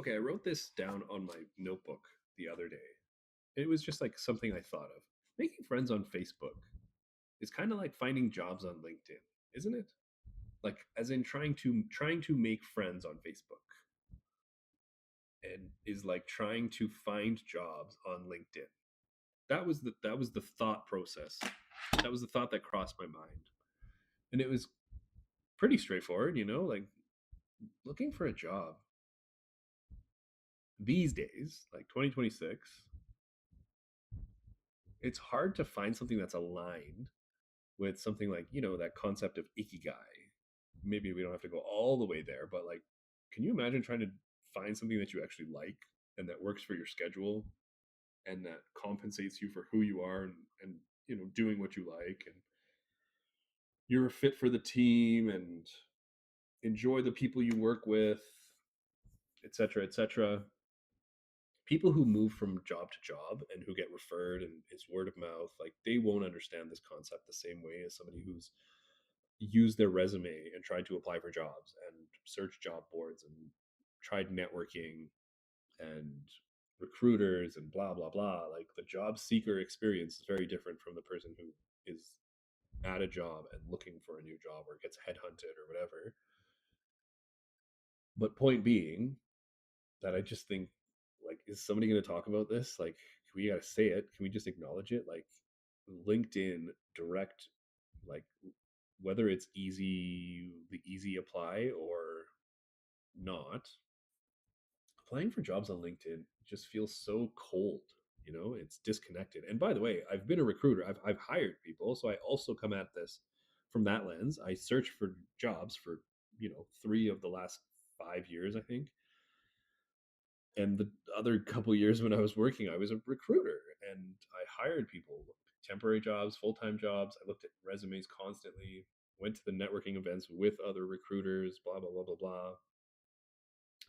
Okay, I wrote this down on my notebook the other day. It was just like something I thought of. Making friends on Facebook is kind of like finding jobs on LinkedIn, isn't it? Like as in trying to make friends on Facebook and is like trying to find jobs on LinkedIn. That was the thought process. That was the thought that crossed my mind. And it was pretty straightforward, like looking for a job these days, like 2026, it's hard to find something that's aligned with something like, that concept of ikigai. Maybe we don't have to go all the way there, but like, can you imagine trying to find something that you actually like and that works for your schedule and that compensates you for who you are and doing what you like and you're a fit for the team and enjoy the people you work with, etc., etc. People who move from job to job and who get referred and it's word of mouth, like they won't understand this concept the same way as somebody who's used their resume and tried to apply for jobs and searched job boards and tried networking and recruiters and blah blah blah. Like the job seeker experience is very different from the person who is at a job and looking for a new job or gets headhunted or whatever. But point being that I just think, like, is somebody going to talk about this? Like, we got to say it. Can we just acknowledge it? Like, LinkedIn direct, like, whether it's the easy apply or not, applying for jobs on LinkedIn just feels so cold. It's disconnected. And by the way, I've been a recruiter. I've hired people, so I also come at this from that lens. I search for jobs for 3 of the last 5 years, I think. And the other couple years when I was working, I was a recruiter and I hired people, temporary jobs, full time jobs. I looked at resumes constantly, went to the networking events with other recruiters, blah, blah, blah, blah, blah.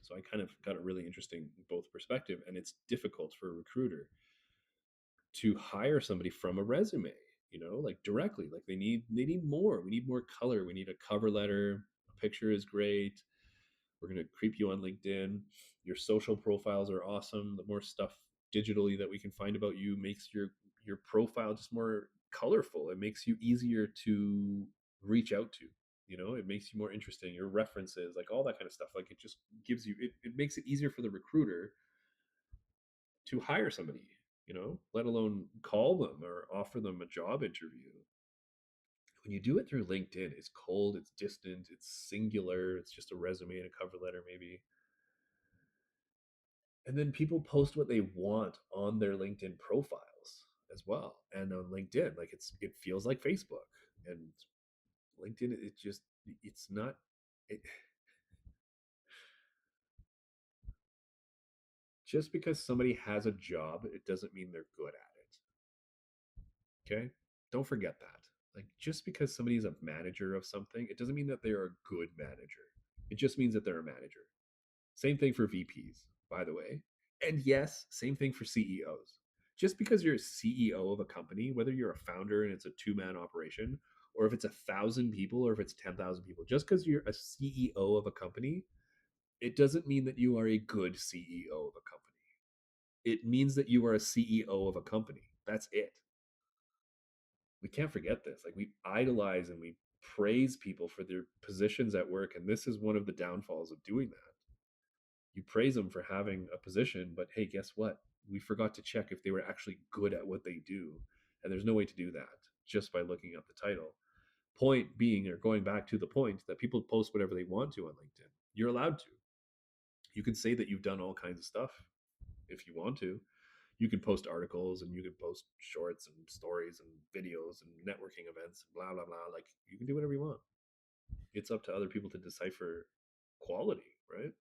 So I kind of got a really interesting both perspective. And it's difficult for a recruiter to hire somebody from a resume, like directly. Like they need more. We need more color. We need a cover letter. A picture is great. We're going to creep you on LinkedIn. Your social profiles are awesome. The more stuff digitally that we can find about you makes your profile just more colorful. It makes you easier to reach out to. It makes you more interesting. Your references, like all that kind of stuff. Like it just gives you it makes it easier for the recruiter to hire somebody, let alone call them or offer them a job interview. When you do it through LinkedIn, it's cold, it's distant, it's singular, it's just a resume and a cover letter, maybe. And then people post what they want on their LinkedIn profiles as well. And on LinkedIn, like it feels like Facebook. And LinkedIn, it's not it, just because somebody has a job, it doesn't mean they're good at it. Okay? Don't forget that. Like just because somebody's a manager of something, it doesn't mean that they're a good manager. It just means that they're a manager. Same thing for VPs, by the way. And yes, same thing for CEOs. Just because you're a CEO of a company, whether you're a founder and it's a two-man operation, or if it's 1,000 people, or if it's 10,000 people, just because you're a CEO of a company, it doesn't mean that you are a good CEO of a company. It means that you are a CEO of a company. That's it. We can't forget this. Like we idolize and we praise people for their positions at work, and this is one of the downfalls of doing that. You praise them for having a position, but hey, guess what? We forgot to check if they were actually good at what they do. And there's no way to do that just by looking up the title. Point being, or going back to the point, that people post whatever they want to on LinkedIn. You're allowed to. You can say that you've done all kinds of stuff if you want to. You can post articles and you can post shorts and stories and videos and networking events, blah, blah, blah. Like you can do whatever you want. It's up to other people to decipher quality, right?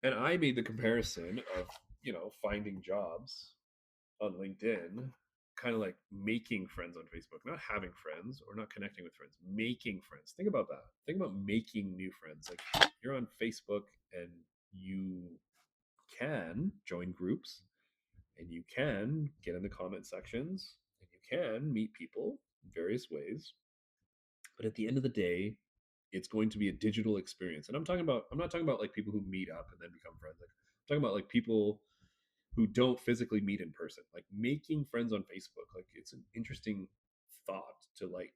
And I made the comparison of, finding jobs on LinkedIn, kind of like making friends on Facebook, not having friends or not connecting with friends, making friends. Think about that. Think about making new friends. Like you're on Facebook and you can join groups and you can get in the comment sections and you can meet people in various ways. But at the end of the day, It's going to be a digital experience. And I'm not talking about like people who meet up and then become friends. Like I'm talking about like people who don't physically meet in person. Like making friends on Facebook. Like it's an interesting thought to like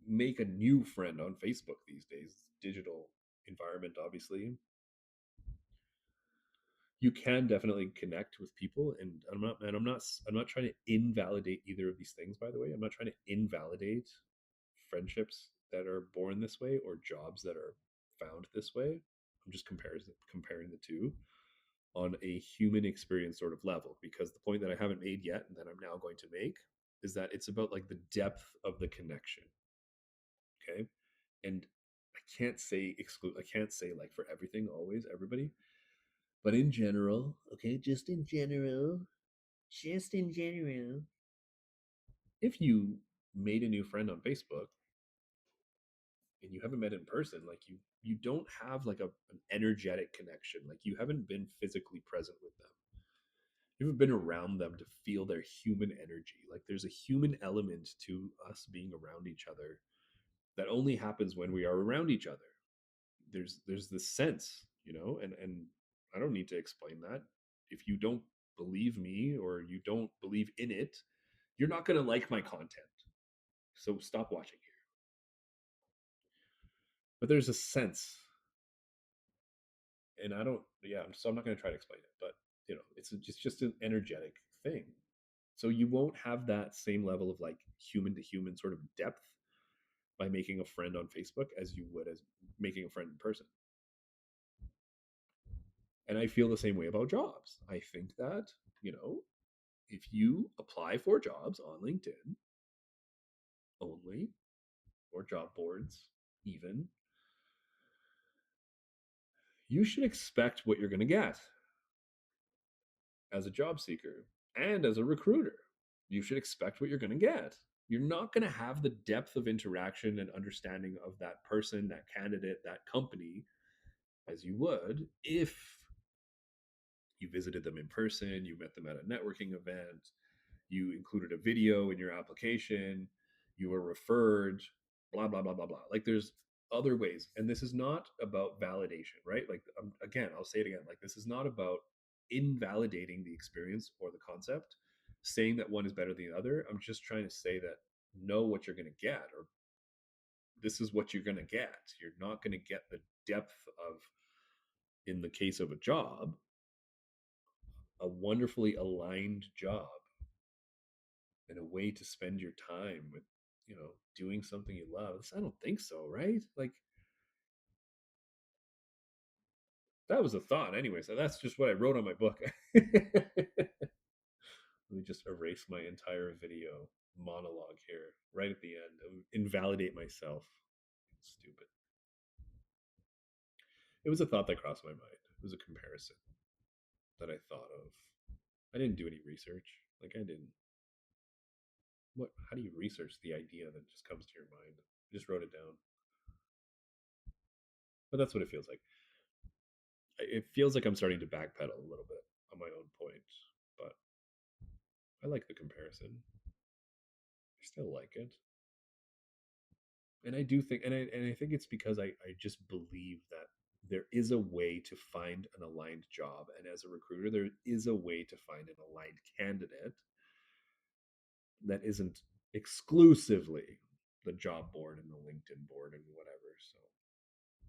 make a new friend on Facebook these days. Digital environment, obviously. You can definitely connect with people, and I'm not trying to invalidate either of these things, by the way. I'm not trying to invalidate friendships that are born this way or jobs that are found this way. I'm just comparing the two on a human experience sort of level, because the point that I haven't made yet and that I'm now going to make is that it's about like the depth of the connection. Okay. And I can't say like for everything always everybody, but in general, okay, just in general, if you made a new friend on Facebook and you haven't met in person, like you don't have like an energetic connection. Like you haven't been physically present with them. You haven't been around them to feel their human energy. Like there's a human element to us being around each other that only happens when we are around each other. There's this sense, and I don't need to explain that. If you don't believe me or you don't believe in it, you're not going to like my content. So stop watching here. But there's a sense, and I don't, yeah, so I'm not going to try to explain it, but it's just an energetic thing. So you won't have that same level of like human to human sort of depth by making a friend on Facebook as you would as making a friend in person. And I feel the same way about jobs. I think that, you know, if you apply for jobs on LinkedIn only, or job boards even, you should expect what you're going to get as a job seeker and as a recruiter. You should expect what you're going to get. You're not going to have the depth of interaction and understanding of that person, that candidate, that company as you would if you visited them in person, you met them at a networking event, you included a video in your application, you were referred, blah, blah, blah, blah, blah. Like there's other ways. And this is not about validation, right? Like, again, I'll say it again. Like, this is not about invalidating the experience or the concept, saying that one is better than the other. I'm just trying to say that know what you're going to get, or this is what you're going to get. You're not going to get the depth of, in the case of a job, a wonderfully aligned job and a way to spend your time with, doing something you love. I don't think so, right? Like that was a thought anyway. So that's just what I wrote on my book. Let me just erase my entire video monologue here right at the end. Invalidate myself. Stupid. It was a thought that crossed my mind. It was a comparison that I thought of. I didn't do any research. Like I didn't. What? How do you research the idea that just comes to your mind? I just wrote it down. But that's what it feels like. It feels like I'm starting to backpedal a little bit on my own point, but I like the comparison. I still like it. And I do think, and I think it's because I just believe that there is a way to find an aligned job. And as a recruiter, there is a way to find an aligned candidate that isn't exclusively the job board and the LinkedIn board and whatever. So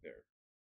there.